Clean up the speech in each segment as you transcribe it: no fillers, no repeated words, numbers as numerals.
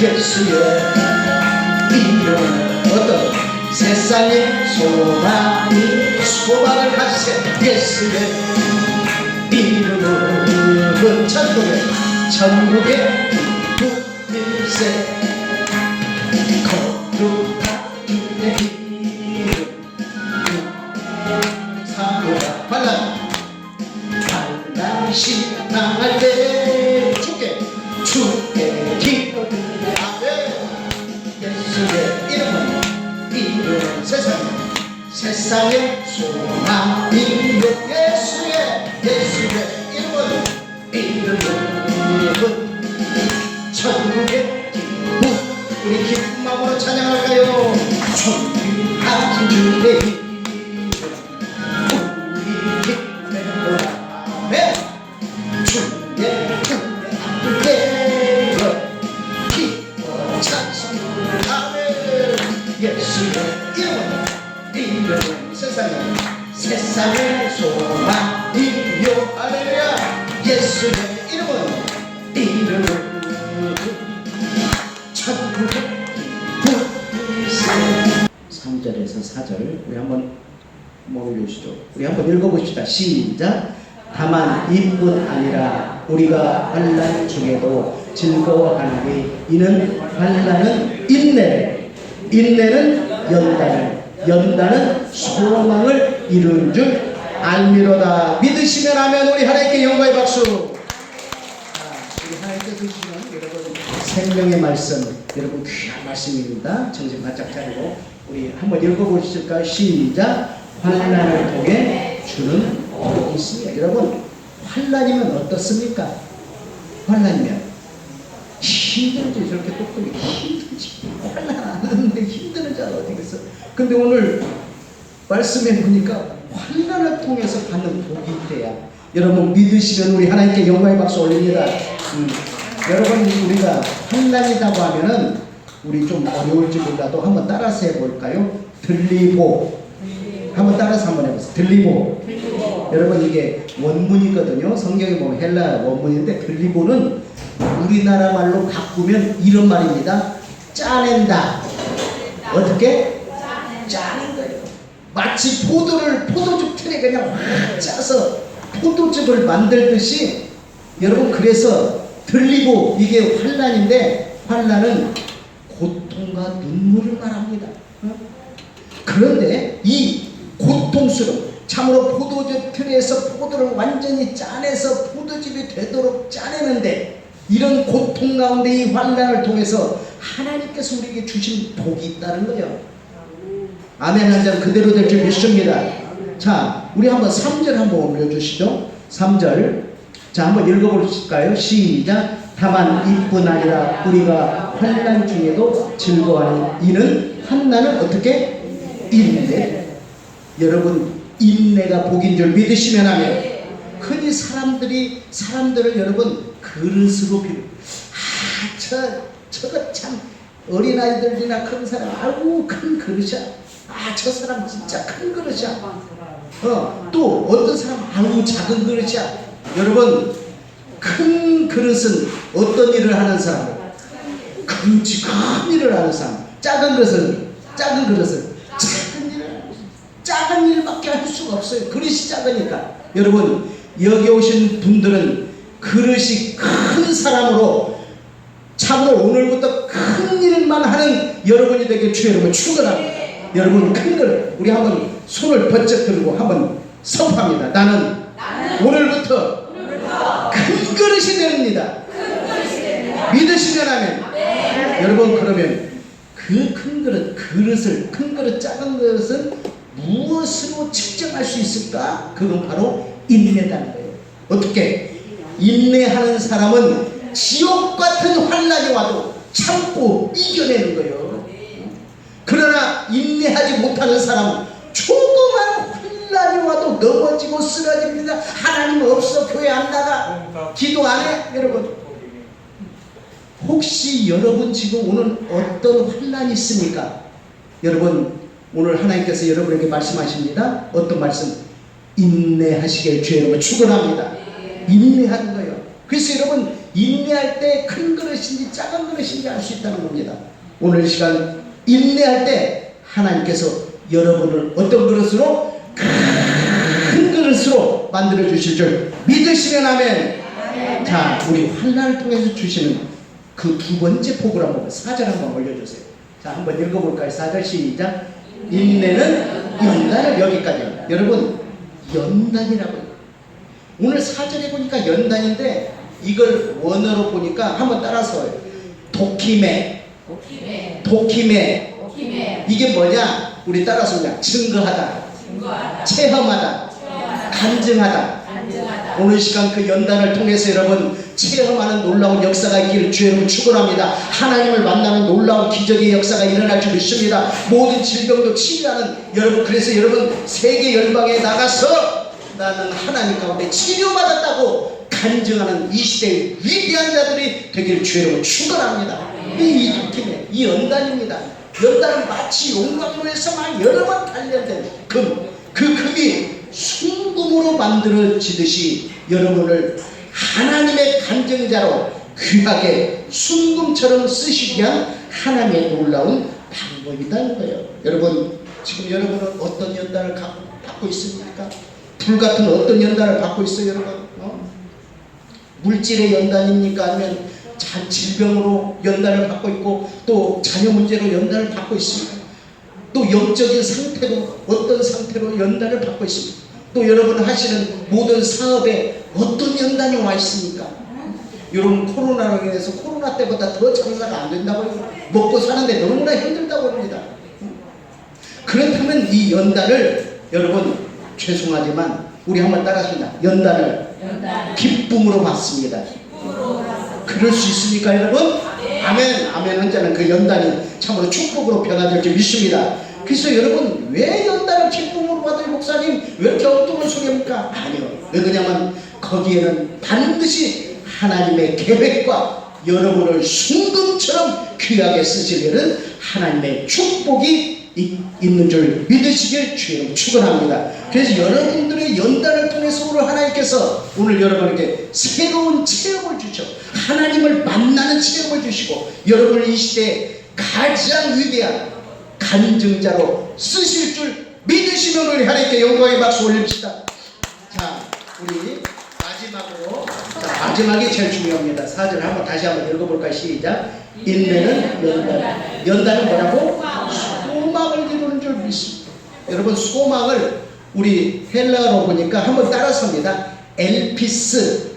예수의 이름 어떤 세상의 소망을 가지세 예수의 이름은 천국의 분일세 거룩한 주의 이름 사고가 반드시 당할 때 주께 기도드려 예수의 이름은 세상의 소망이요 예수의 이름은 천국의 기쁨 우리 기쁜 마음으로 찬양할까요? 존귀한 주의 이름 우리 기쁨으로 아멘 주의 아플 때 기뻐 찬송을 아멘 예수의 이름은 세상의 소망이요 할렐루야 예수의 이름은 천국의 불새 3절에서 4절 우리 한번 읽어주시죠. 우리 한번 읽어봅시다. 시작. 다만 이뿐 아니라 우리가 환난 중에도 즐거워하나니 이는 환난은 인내는 연단은 소망을 이룬 줄 알미로다. 믿으시면 하면 우리 하나님께 영광의 박수. 우리 하나님께 주시는 여러분 생명의 말씀 여러분 귀한 말씀입니다. 정신 바짝 차리고 우리 한번 읽어보실까요? 시작. 환난을 통해 주는 복이 있습니다. 여러분 환난이면 어떻습니까? 환난이면 힘들지. 저렇게 똑똑히 힘들지. 환난 안 하는데 힘드는 자가 어디 있어. 근데 오늘 말씀에 보니까 환난을 통해서 받는 복이 있대야. 여러분 믿으시면 우리 하나님께 영광의 박수 올립니다. 여러분 우리가 환난이라고 하면은 우리 좀 어려울지 몰라도 한번 따라서 해볼까요? 들리보 한번 따라서 한번 해보세요. 들리보 여러분 이게 원문이거든요. 성경에 보면 헬라 원문인데 들리보는 우리나라 말로 바꾸면 이런 말입니다. 짜낸다. 어떻게? 짜는 거예요. 마치 포도즙 틀에 그냥 확 짜서 포도즙을 만들듯이 여러분 그래서 들리고 이게 환난인데 환난은 고통과 눈물을 말합니다. 그런데 이 고통스러운 참으로 포도즙 틀에서 포도를 완전히 짜내서 포도즙이 되도록 짜내는데 이런 고통 가운데 이 환난을 통해서 하나님께서 우리에게 주신 복이 있다는 거예요. 아멘 한 장 그대로 될 줄 믿습니다. 자, 우리 한번 3절 한번 올려주시죠. 3절. 자, 한번 읽어볼까요? 시작. 다만 이뿐 아니라 우리가 환난 중에도 즐거워하는 이는 환난은 어떻게? 인내. 여러분 인내가 복인 줄 믿으시면 하면 흔히 사람들을 여러분 그릇으로 비유. 저거 참 어린아이들이나 큰 사람 아이고 큰 그릇이야. 저 사람 진짜 큰 그릇이야. 또 어떤 사람 아이고 작은 그릇이야. 여러분 큰 그릇은 어떤 일을 하는 사람? 그렇지 큰 일을 하는 사람. 작은 그릇은 작은 일밖에 할 수가 없어요. 그릇이 작으니까. 여러분 여기 오신 분들은 그릇이 큰 사람으로 참으로 오늘부터 큰 일만 하는 여러분이 되게 주의 이름으로 축원합니다. 여러분 큰 그릇 우리 한번 손을 번쩍 들고 한번 선포합니다. 나는 오늘부터 큰 그릇이 됩니다. 믿으시면 하면 여러분 그러면 그 큰 그릇 작은 그릇은 무엇으로 측정할 수 있을까? 그건 바로 인내라는 거예요. 어떻게? 인내하는 사람은 지옥 같은 환난이 와도 참고 이겨내는 거예요. 그러나 인내하지 못하는 사람은 조그만 환난이 와도 넘어지고 쓰러집니다. 하나님 없어 교회 안 나가 기도 안 해. 여러분 혹시 여러분 지금 오늘 어떤 환난이 있습니까? 여러분 오늘 하나님께서 여러분에게 말씀하십니다. 어떤 말씀? 인내하시길 주의 이름으로 축원합니다. 인내하는 거예요. 그래서 여러분 인내할 때 큰 그릇인지 작은 그릇인지 알 수 있다는 겁니다. 오늘 이 시간 인내할 때 하나님께서 여러분을 어떤 그릇으로? 큰 그릇으로 만들어 주실 줄 믿으시면 아멘. 자, 우리 환난을 통해서 주시는 그 두 번째 복을 한번 4절 한번 올려주세요. 자, 한번 읽어볼까요? 4절 시작. 인내는 연단을, 여기까지요. 여러분, 연단이라고요. 오늘 4절에 보니까 연단인데 이걸 원어로 보니까 한번 따라서 도키메. 이게 뭐냐? 우리 따라서 그냥 증거하다, 체험하다, 간증하다. 오늘 시간 그 연단을 통해서 여러분 체험하는 놀라운 역사가 있기를 주 여러분 축원합니다. 하나님을 만나는 놀라운 기적의 역사가 일어날 줄 믿습니다. 모든 질병도 치유하는 여러분, 그래서 여러분 세계 열방에 나가서 나는 하나님 가운데 치료받았다고 간증하는 이 시대의 위대한 자들이 되기를 주 여러분 축원합니다. 이 연단입니다. 연단은 마치 용광로에서만 여러 번 단련된 금, 그 금이 순금으로 만들어지듯이 여러분을 하나님의 간증자로 귀하게 순금처럼 쓰시기 위한 하나님의 놀라운 방법이라는 거예요. 여러분, 지금 여러분은 어떤 연단을 받고 있습니까? 불같은 어떤 연단을 받고 있어요, 여러분? 물질의 연단입니까? 아니면 질병으로 연단을 받고 있고, 또 자녀 문제로 연단을 받고 있습니다. 또 영적인 상태로 어떤 상태로 연단을 받고 있습니다. 또 여러분 하시는 모든 사업에 어떤 연단이 와 있습니까? 여러분 코로나로 인해서 코로나 때보다 더 장사가 안 된다고 해요. 먹고 사는데 너무나 힘들다고 합니다. 그렇다면 이 연단을 여러분 죄송하지만 우리 한번 따라합시다. 연단을 기쁨으로 받습니다. 그럴 수 있습니까 여러분? 아멘. 아멘. 혼자는 그 연단이 참으로 축복으로 변화될 줄 믿습니다. 그래서 여러분 왜 연단을 기쁨으로 받을 목사님 왜 이렇게 엉뚱한 소리입니까? 아니요. 왜 그러냐면 거기에는 반드시 하나님의 계획과 여러분을 순금처럼 귀하게 쓰시려는 하나님의 축복이 있는 줄 믿으시길 주여 축원합니다. 그래서 여러분들의 연단을 통해서 오늘 하나님께서 오늘 여러분에게 새로운 체험을 주셔 하나님을 만나는 체험을 주시고 여러분을 이 시대에 가장 위대한 간증자로 쓰실 줄 믿으시면 우리 하나님께 영광의 박수 올립시다. 자, 우리 마지막으로, 자, 마지막이 제일 중요합니다. 4절 한번 다시 한번 읽어볼까요? 시작. 인내는 연단. 연단은 뭐라고? 소망을 이루는 줄 믿습니다. 여러분 소망을 우리 헬라어로 보니까 한번 따라서합니다. 엘피스.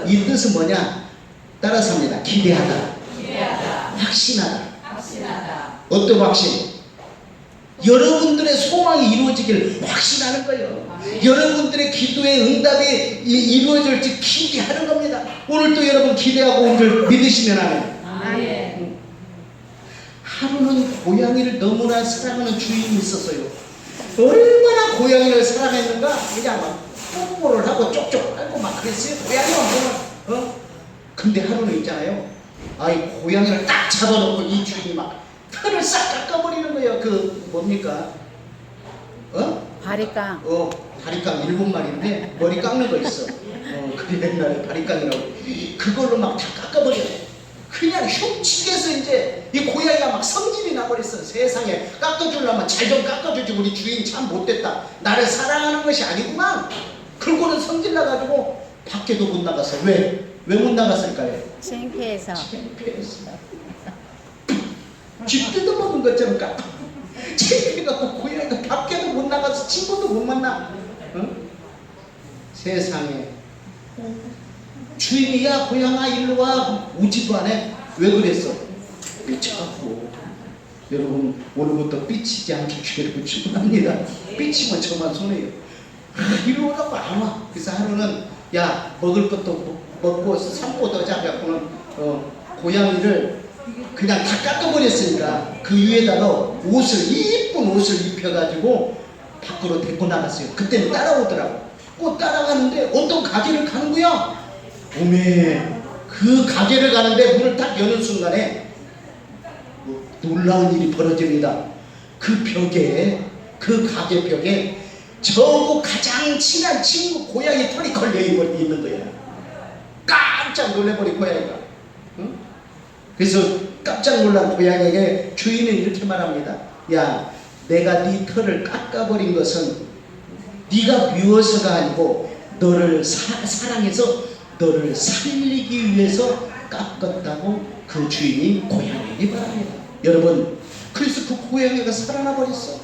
이 뜻은 뭐냐? 따라서합니다. 기대하다. 확신하다. 어떤 확신? 여러분들의 소망이 이루어지길 확신하는 거예요. 여러분들의 기도의 응답이 이루어질지 기대하는 겁니다. 오늘도 여러분 기대하고 온 줄 믿으시면 하는. 하루는 고양이를 너무나 사랑하는 주인이 있었어요. 얼마나 고양이를 사랑했는가? 그냥 막 뽀뽀를 하고 쪽쪽 빨고 막 그랬어요. 고양이만 보면 근데 하루는 있잖아요. 아이 고양이를 딱 잡아놓고 이 주인이 막 털을 싹 깎아버리는 거예요. 그 뭡니까? 바리깡. 바리깡 7마리인데 머리 깎는 거 있어. 그게 옛날에 바리깡이라고. 그걸로 막 다 깎아버려요. 그냥 흉측해서 이제 이 고양이가 막 성질이 나버렸어. 세상에 깎아주려면 잘 좀 깎아주지. 우리 주인 참 못됐다. 나를 사랑하는 것이 아니구만. 그러고는 성질 나가지고 밖에도 못 나갔어. 왜 못 나갔을까요? 창피해서. 쥐 뜯어먹은 것처럼 깎아. 창피해갖고 고양이가 밖에도 못 나가서 친구도 못 만나. 세상에 주인이 야 고양아 일로 와 오지도 않아. 왜 그랬어? 미쳐갖고. 여러분 오늘부터 삐치지 않게 주의를 축원합니다. 삐치면 저만 손해요. 일로 오라고 안 와. 그래서 하루는 야 먹을 것도 먹고 산보도 잡아갖고는 고양이를 그냥 다 깎아버렸으니까 그 위에다가 옷을 이쁜 옷을 입혀가지고 밖으로 데리고 나갔어요. 그때는 따라오더라고. 꼭 따라가는데 어떤 가게를 가는 거야. 오메 그 가게를 가는데 문을 딱 여는 순간에 놀라운 일이 벌어집니다. 그 벽에 그 가게 벽에 저하고 가장 친한 친구 고양이 털이 걸려 있는 거야. 깜짝 깜짝 놀래버린 고양이가. 응? 그래서 깜짝 놀란 고양이에게 주인은 이렇게 말합니다. 야, 내가 네 털을 깎아버린 것은 네가 미워서가 아니고 너를 사랑해서 너를 살리기 위해서 깎았다고 그 주인이 고양이에게 말합니다. 여러분, 그래서 그 고양이가 살아나 버렸어.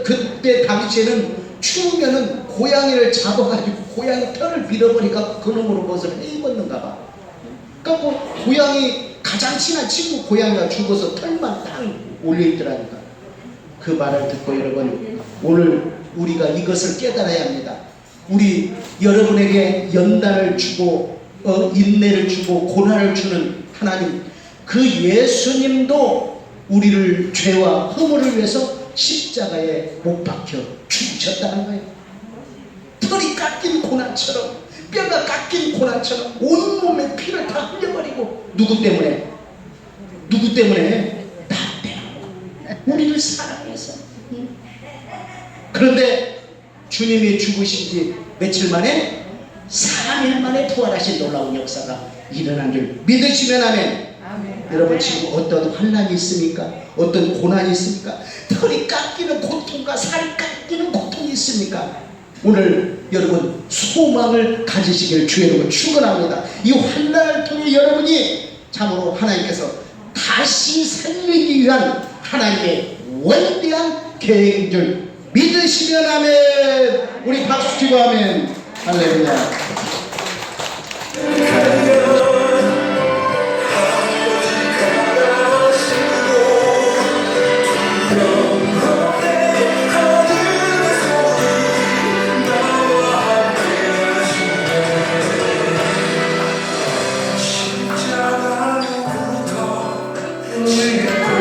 그때 당시에는 추우면은 고양이를 잡아가지고 고양이 털을 밀어버리니까 그놈으로 무엇을 해입었는가 봐. 그러니까 고양이 가장 친한 친구 고양이가 죽어서 털만 딱 올려있더라니까. 그 말을 듣고 여러분, 오늘 우리가 이것을 깨달아야 합니다. 우리 여러분에게 연단을 주고 인내를 주고 고난을 주는 하나님, 그 예수님도 우리를 죄와 허물을 위해서 십자가에 못 박혀 죽으셨다는 거예요. 털이 깎인 고난처럼, 뼈가 깎인 고난처럼 온몸에 피를 다 흘려버리고. 누구 때문에? 누구 때문에? 나 때문에. 우리를 사랑해서. 그런데 주님이 죽으신 지 며칠 만에 3일 만에 부활하신 놀라운 역사가 일어난 줄 믿으시면 아멘. 여러분, 지금 어떤 환난이 있습니까? 어떤 고난이 있습니까? 털이 깎이는 고통과 살이 깎이는 고통이 있습니까? 오늘 여러분 소망을 가지시길 주의 이름으로 축원합니다. 이 환난을 통해 여러분이 참으로 하나님께서 다시 살리기 위한 하나님의 원대한 계획인 줄 믿으시면 아멘. 우리 박수 치고 아멘. 할렐루야. Yeah.